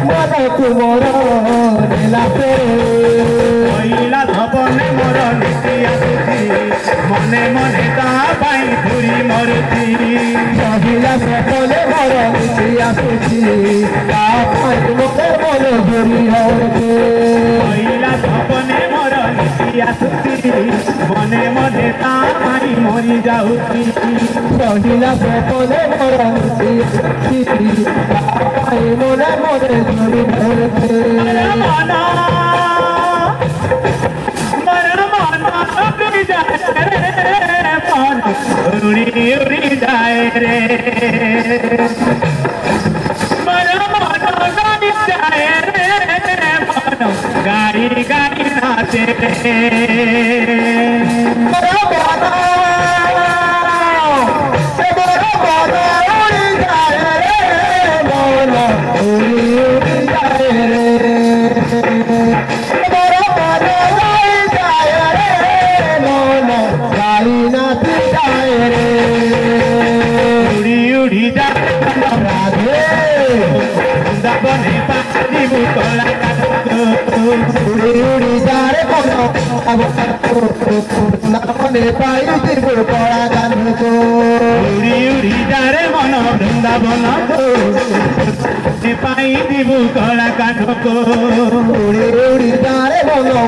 মনে তুমর নীলাতে মহিলা ধবনে মোর নীতি আসুছি মনে মনে তা পাই ঘুরি মরুছি মহিলা সকলে মর নীতি আসুছি তা পাই লোকে মনে ঘুরি হচ্ছে মহিলা ধবনে মোর নীতি আসুছি মনে মনে তা পাই মরি যাউছি মহিলা সকলে মর নীতি আসুছি তা পাই মনে মনে ঘুরি হচ্ছে उड़ी उड़ी जाए रे मनो मनो गाड़ी जाए रे मनो गाड़ी गाड़ी नाचे रे বনে পাখি বুকলা উড়ি উড়ি যারে মনো বৃন্দাবনে পাই দিব কড়া গান উড়ি উড়ি যারে মন বৃন্দাবন পাই দিব কড়া কাঠ উড়ি উড়ি যারে মনো